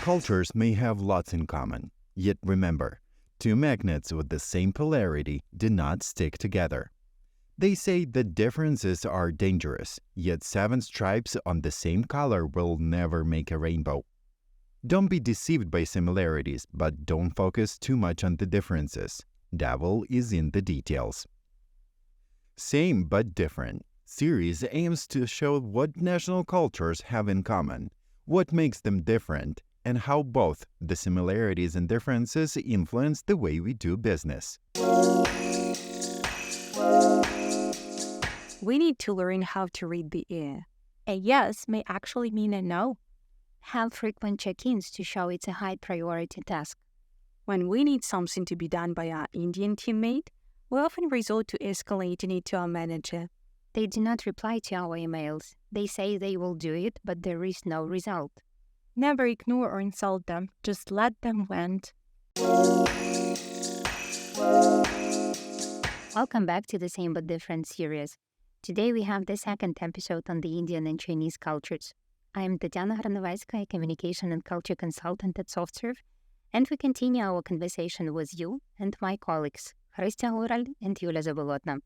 Cultures may have lots in common, yet remember, two magnets with the same polarity do not stick together. They say that differences are dangerous, yet 7 stripes on the same color will never make a rainbow. Don't be deceived by similarities, but don't focus too much on the differences. Devil is in the details. Same but different series aims to show what national cultures have in common, what makes them different, and how both the similarities and differences influence the way we do business. We need to learn how to read the ear. A yes may actually mean a no. Have frequent check-ins to show it's a high-priority task. When we need something to be done by our Indian teammate, we often resort to escalating it to our manager. They do not reply to our emails. They say they will do it, but there is no result. Never ignore or insult them. Just let them vent. Welcome back to the Same But Different series. Today we have the second episode on the Indian and Chinese cultures. I am Tetyana, Hrynovetska, a communication and culture consultant at SoftServe, and we continue our conversation with you and my colleagues, Khrystyna, Hural, and Yuliia Zabolotna.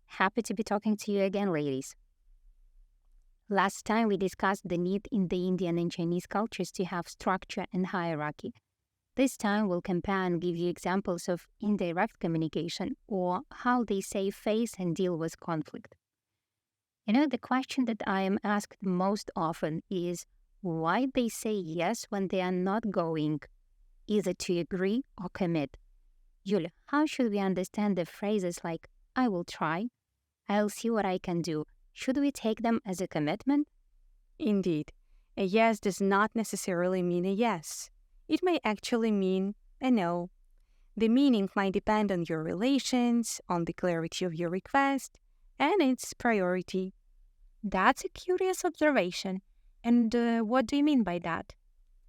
Happy to be talking to you again, ladies. Last time we discussed the need in the Indian and Chinese cultures to have structure and hierarchy. This time we'll compare and give you examples of indirect communication, or how they save face and deal with conflict. The question that I am asked most often is why they say yes when they are not going either to agree or commit. Yuliia, how should we understand the phrases like, I will try, I'll see what I can do? Should we take them as a commitment? Indeed, a yes does not necessarily mean a yes. It may actually mean a no. The meaning might depend on your relations, on the clarity of your request, and its priority. That's a curious observation. And what do you mean by that?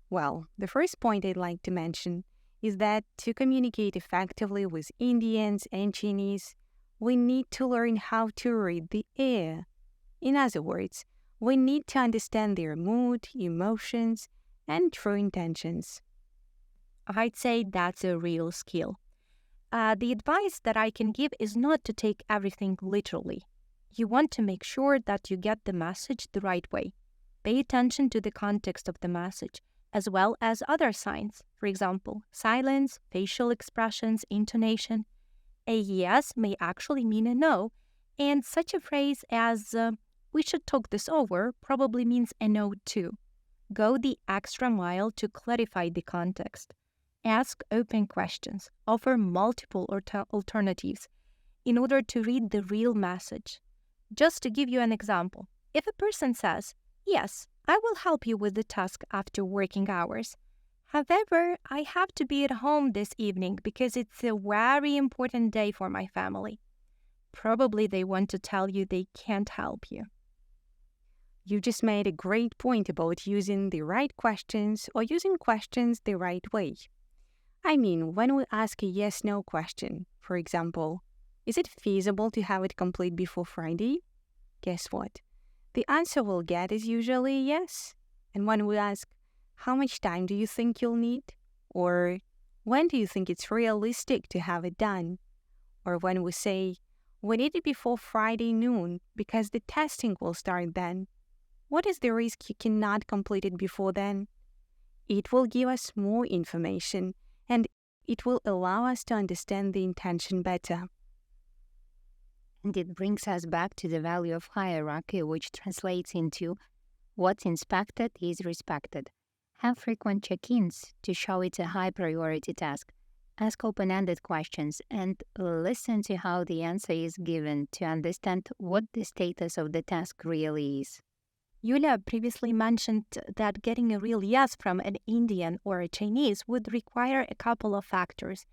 Well, the first point I'd like to mention is that to communicate effectively with Indians and Chinese, we need to learn how to read the air. In other words, we need to understand their mood, emotions, and true intentions. I'd say that's a real skill. The advice that I can give is not to take everything literally. You want to make sure that you get the message the right way. Pay attention to the context of the message, as well as other signs. For example, silence, facial expressions, intonation. A yes may actually mean a no, and such a phrase as, we should talk this over, probably means a no too. Go the extra mile to clarify the context. Ask open questions. Offer multiple alternatives in order to read the real message. Just to give you an example, if a person says, yes, I will help you with the task after working hours. However, I have to be at home this evening because it's a very important day for my family. Probably they want to tell you they can't help you. You just made a great point about using the right questions or using questions the right way. I mean, when we ask a yes-no question, for example, is it feasible to have it complete before Friday? Guess what? The answer we'll get is usually yes. And when we ask, how much time do you think you'll need? Or when do you think it's realistic to have it done? Or when we say, we need it before Friday noon because the testing will start then. What is the risk you cannot complete it before then? It will give us more information and it will allow us to understand the intention better. And it brings us back to the value of hierarchy, which translates into what's inspected is respected. Have frequent check-ins to show it's a high-priority task. Ask open-ended questions and listen to how the answer is given to understand what the status of the task really is. Yuliia previously mentioned that getting a real yes from an Indian or a Chinese would require a couple of factors,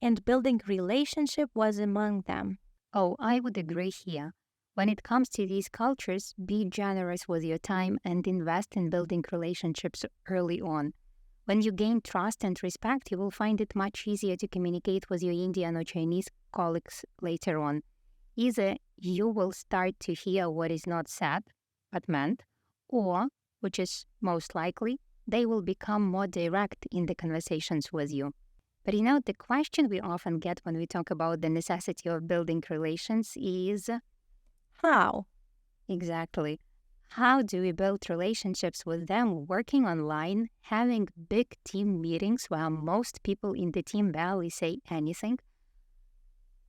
and building relationship was among them. Oh, I would agree here. When it comes to these cultures, be generous with your time and invest in building relationships early on. When you gain trust and respect, you will find it much easier to communicate with your Indian or Chinese colleagues later on. Either you will start to hear what is not said, but meant, or, which is most likely, They will become more direct in the conversations with you. But the question we often get when we talk about the necessity of building relations is How? exactly. How do we build relationships with them working online, having big team meetings where most people in the team barely say anything?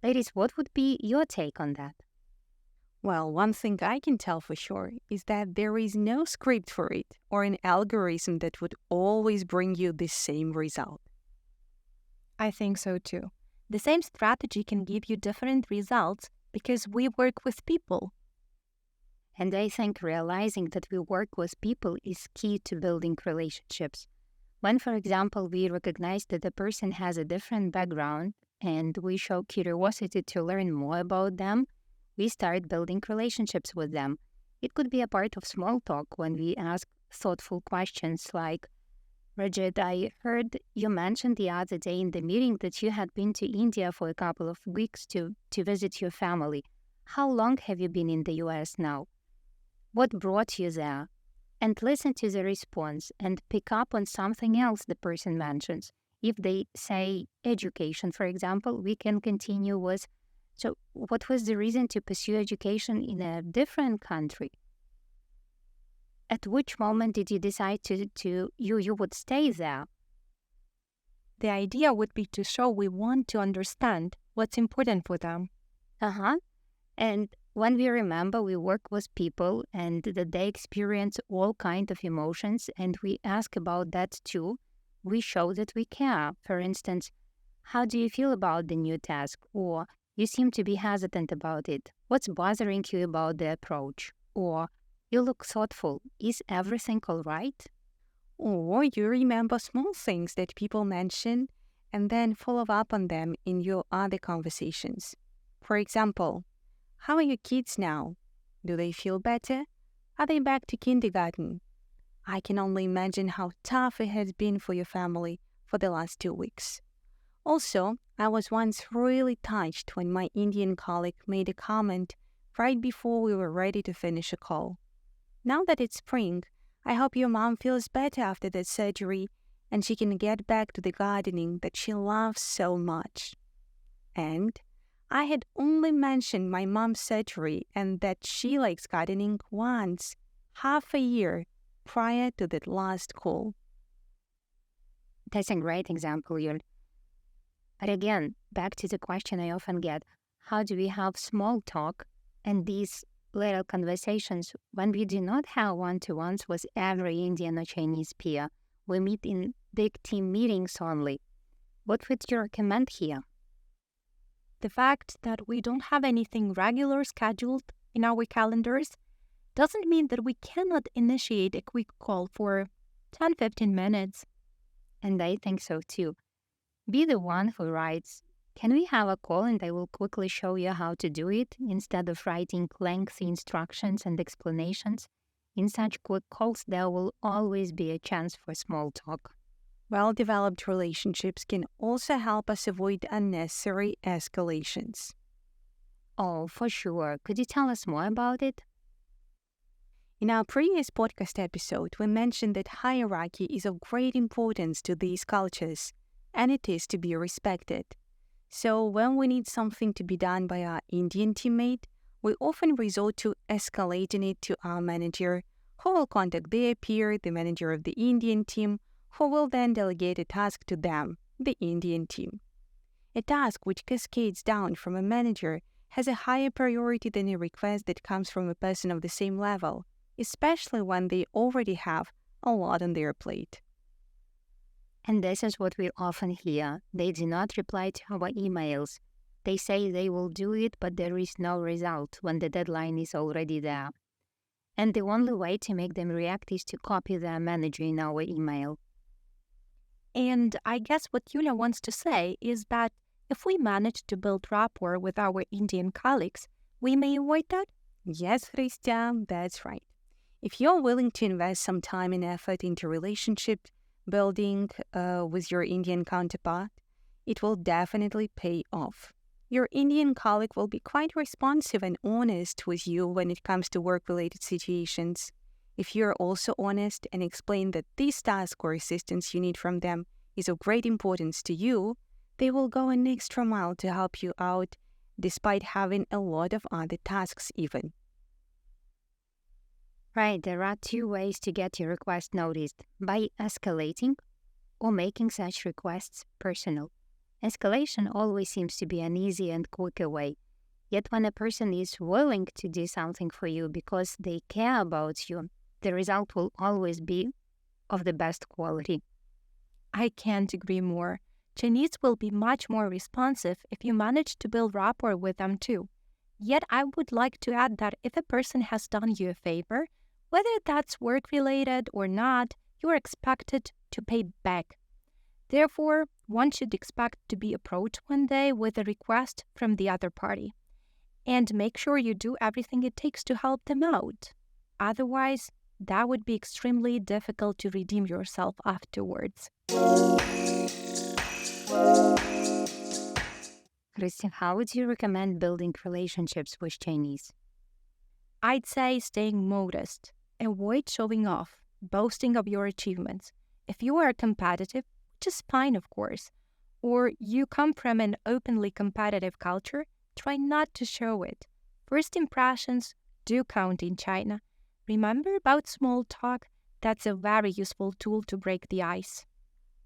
Ladies, what would be your take on that? Well, one thing I can tell for sure is that there is no script for it or an algorithm that would always bring you the same result. I think so too. The same strategy can give you different results because we work with people. And I think realizing that we work with people is key to building relationships. When, for example, we recognize that a person has a different background and we show curiosity to learn more about them, we start building relationships with them. It could be a part of small talk when we ask thoughtful questions like, Bridget, I heard you mentioned the other day in the meeting that you had been to India for a couple of weeks to visit your family. How long have you been in the US now? What brought you there? And listen to the response and pick up on something else the person mentions. If they say education, for example, we can continue with, so what was the reason to pursue education in a different country? At which moment did you decide you would stay there? The idea would be to show we want to understand what's important for them. And when we remember we work with people and that they experience all kinds of emotions and we ask about that too, we show that we care. For instance, how do you feel about the new task? Or you seem to be hesitant about it. What's bothering you about the approach? Or you look thoughtful. Is everything all right? Or you remember small things that people mention and then follow up on them in your other conversations. For example, how are your kids now? Do they feel better? Are they back to kindergarten? I can only imagine how tough it has been for your family for the last 2 weeks. Also, I was once really touched when my Indian colleague made a comment right before we were ready to finish a call. Now that it's spring, I hope your mom feels better after that surgery and she can get back to the gardening that she loves so much. And I had only mentioned my mom's surgery and that she likes gardening once, half a year prior to that last call. That's a great example, Yul. But again, back to the question I often get, how do we have small talk and these little conversations when we do not have one-to-ones with every Indian or Chinese peer? We meet in big team meetings only. What would you recommend here? The fact that we don't have anything regular scheduled in our calendars doesn't mean that we cannot initiate a quick call for 10-15 minutes. And I think so too. Be the one who writes, can we have a call and I will quickly show you how to do it, instead of writing lengthy instructions and explanations. In such quick calls, there will always be a chance for small talk. Well-developed relationships can also help us avoid unnecessary escalations. Oh, for sure. Could you tell us more about it? In our previous podcast episode, we mentioned that hierarchy is of great importance to these cultures, and it is to be respected. So when we need something to be done by our Indian teammate, we often resort to escalating it to our manager, who will contact their peer, the manager of the Indian team, who will then delegate a task to them, the Indian team. A task which cascades down from a manager has a higher priority than a request that comes from a person of the same level, especially when they already have a lot on their plate. And this is what we often hear. They do not reply to our emails. They say they will do it, but there is no result when the deadline is already there. And the only way to make them react is to copy their manager in our email. And I guess what Yulia wants to say is that if we manage to build rapport with our Indian colleagues, we may avoid that? Yes, Khrystyana, that's right. If you're willing to invest some time and effort into relationship building with your Indian counterpart, it will definitely pay off. Your Indian colleague will be quite responsive and honest with you when it comes to work-related situations. If you're also honest and explain that this task or assistance you need from them is of great importance to you, they will go an extra mile to help you out despite having a lot of other tasks even. Right, there are two ways to get your request noticed: by escalating or making such requests personal. Escalation always seems to be an easy and quicker way. Yet when a person is willing to do something for you because they care about you, the result will always be of the best quality. I can't agree more. Chinese will be much more responsive if you manage to build rapport with them too. Yet I would like to add that if a person has done you a favor, whether that's work-related or not, you are expected to pay back. Therefore, one should expect to be approached one day with a request from the other party. And make sure you do everything it takes to help them out. Otherwise, that would be extremely difficult to redeem yourself afterwards. Khrystyna, how would you recommend building relationships with Chinese? I'd say staying modest. Avoid showing off, boasting of your achievements. If you are competitive, which is fine, of course, or you come from an openly competitive culture, try not to show it. First impressions do count in China. Remember about small talk? That's a very useful tool to break the ice.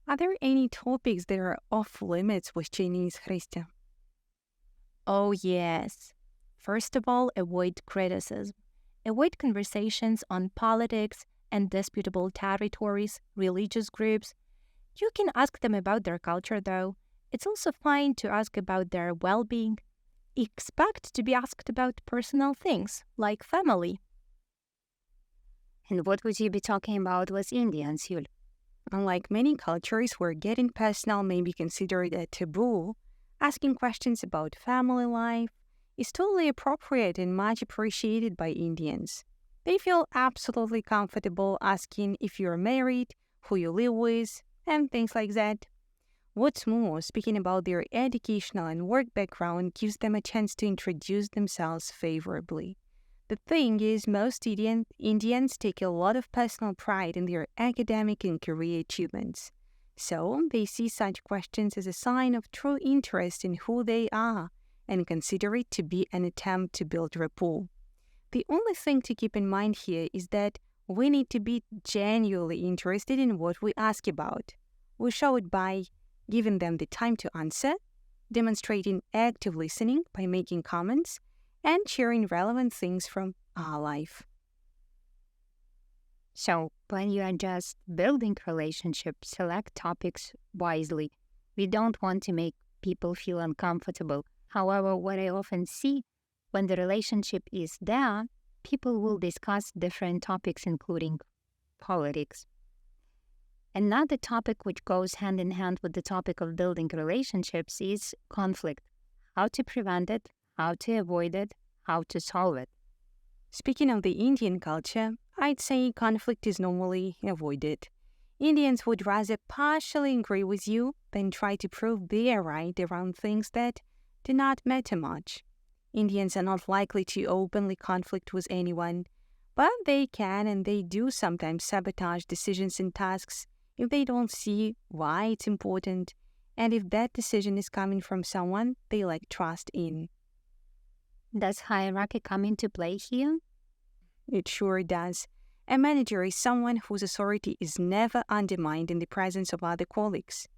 Are there any topics that are off limits with Chinese, Khrystyna? Oh, yes. First of all, avoid criticism. Avoid conversations on politics and disputable territories, religious groups. You can ask them about their culture, though. It's also fine to ask about their well-being. Expect to be asked about personal things, like family. And what would you be talking about with Indians, Yul? Unlike many cultures where getting personal may be considered a taboo, asking questions about family life is totally appropriate and much appreciated by Indians. They feel absolutely comfortable asking if you're married, who you live with, and things like that. What's more, speaking about their educational and work background gives them a chance to introduce themselves favorably. The thing is, most Indians take a lot of personal pride in their academic and career achievements. So, they see such questions as a sign of true interest in who they are and consider it to be an attempt to build rapport. The only thing to keep in mind here is that we need to be genuinely interested in what we ask about. We show it by giving them the time to answer, demonstrating active listening by making comments, and sharing relevant things from our life. So, when you are just building relationships, select topics wisely. We don't want to make people feel uncomfortable. However, what I often see, when the relationship is there, people will discuss different topics, including politics. Another topic which goes hand in hand with the topic of building relationships is conflict. How to prevent it, how to avoid it, how to solve it. Speaking of the Indian culture, I'd say conflict is normally avoided. Indians would rather partially agree with you than try to prove they're right around things that do not matter much. Indians are not likely to openly conflict with anyone, but they can and they do sometimes sabotage decisions and tasks if they don't see why it's important and if that decision is coming from someone they lack trust in. Does hierarchy come into play here? It sure does. A manager is someone whose authority is never undermined in the presence of other colleagues.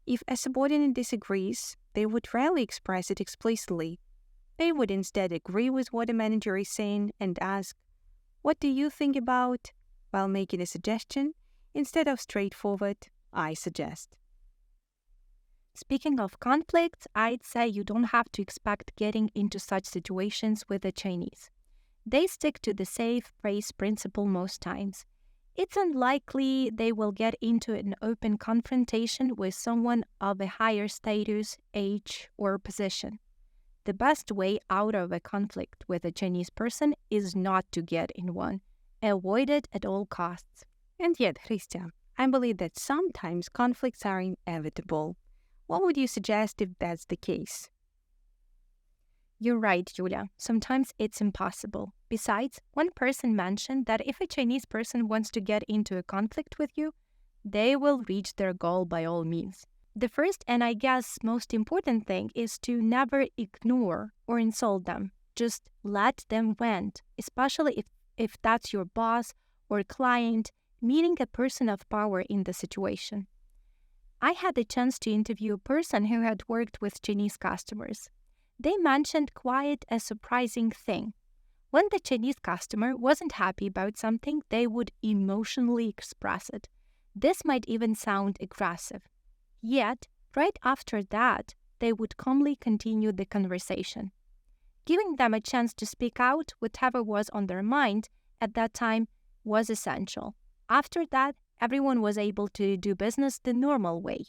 If a subordinate disagrees, they would rarely express it explicitly. They would instead agree with what a manager is saying and ask, "What do you think about?" while making a suggestion instead of straightforward, "I suggest." Speaking of conflicts, I'd say you don't have to expect getting into such situations with the Chinese. They stick to the safe face principle most times. It's unlikely they will get into an open confrontation with someone of a higher status, age, or position. The best way out of a conflict with a Chinese person is not to get in one. Avoid it at all costs. And yet, Khrystyna, I believe that sometimes conflicts are inevitable. What would you suggest if that's the case? You're right, Yuliia. Sometimes it's impossible. Besides, one person mentioned that if a Chinese person wants to get into a conflict with you, they will reach their goal by all means. The first and I guess most important thing is to never ignore or insult them. Just let them vent, especially if that's your boss or client, meaning a person of power in the situation. I had the chance to interview a person who had worked with Chinese customers. They mentioned quite a surprising thing. When the Chinese customer wasn't happy about something, they would emotionally express it. This might even sound aggressive. Yet, right after that, they would calmly continue the conversation. Giving them a chance to speak out whatever was on their mind at that time was essential. After that, everyone was able to do business the normal way.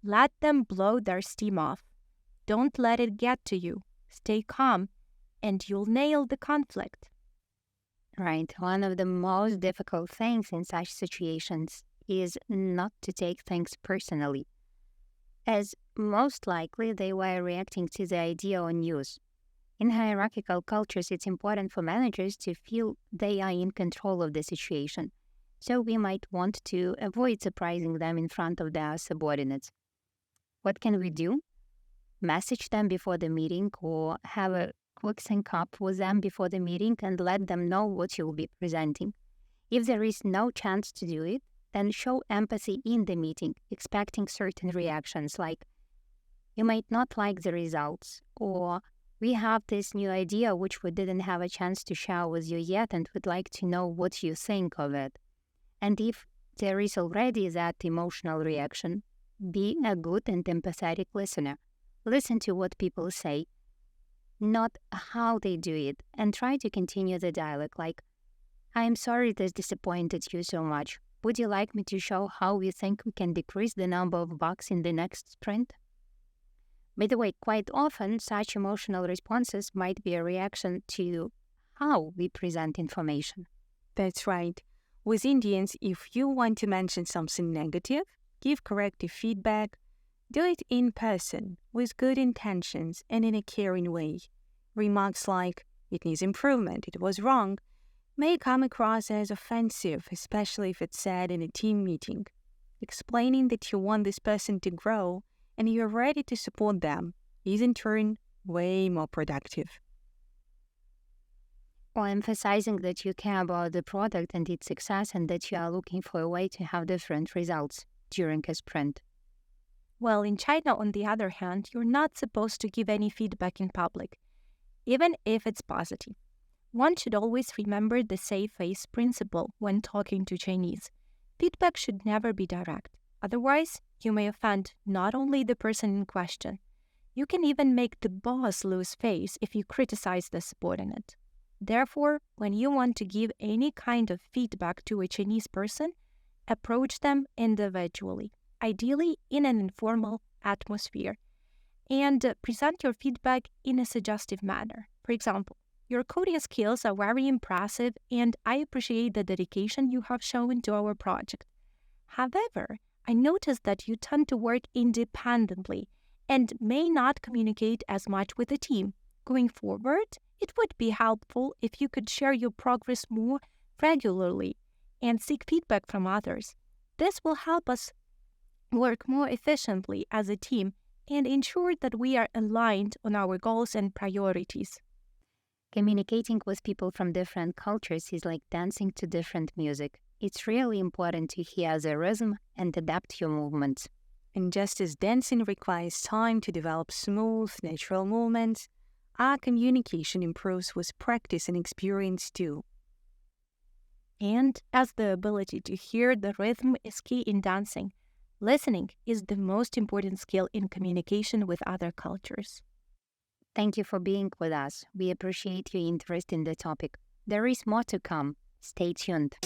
Let them blow their steam off. Don't let it get to you. Stay calm, and you'll nail the conflict. Right. One of the most difficult things in such situations is not to take things personally, as most likely they were reacting to the idea or news. In hierarchical cultures, it's important for managers to feel they are in control of the situation, so we might want to avoid surprising them in front of their subordinates. What can we do? Message them before the meeting or have a quick sync up with them before the meeting and let them know what you'll be presenting. If there is no chance to do it, then show empathy in the meeting, expecting certain reactions like, you might not like the results, or we have this new idea which we didn't have a chance to share with you yet and would like to know what you think of it. And if there is already that emotional reaction, be a good and empathetic listener. Listen to what people say, not how they do it, and try to continue the dialogue like, I am sorry this disappointed you so much. Would you like me to show how we think we can decrease the number of bugs in the next sprint? By the way, quite often, such emotional responses might be a reaction to how we present information. That's right. With Indians, if you want to mention something negative, give corrective feedback, do it in person, with good intentions and in a caring way. Remarks like, it needs improvement, it was wrong, may come across as offensive, especially if it's said in a team meeting. Explaining that you want this person to grow and you're ready to support them is in turn way more productive. Or emphasizing that you care about the product and its success and that you are looking for a way to have different results during a sprint. Well, in China, on the other hand, you're not supposed to give any feedback in public, even if it's positive. One should always remember the save face principle when talking to Chinese. Feedback should never be direct. Otherwise, you may offend not only the person in question, you can even make the boss lose face if you criticize the subordinate. Therefore, when you want to give any kind of feedback to a Chinese person, approach them individually, ideally in an informal atmosphere, and present your feedback in a suggestive manner. For example, your coding skills are very impressive and I appreciate the dedication you have shown to our project. However, I noticed that you tend to work independently and may not communicate as much with the team. Going forward, it would be helpful if you could share your progress more regularly and seek feedback from others. This will help us work more efficiently as a team and ensure that we are aligned on our goals and priorities. Communicating with people from different cultures is like dancing to different music. It's really important to hear the rhythm and adapt your movements. And just as dancing requires time to develop smooth, natural movements, our communication improves with practice and experience too. And as the ability to hear the rhythm is key in dancing, listening is the most important skill in communication with other cultures. Thank you for being with us. We appreciate your interest in the topic. There is more to come. Stay tuned.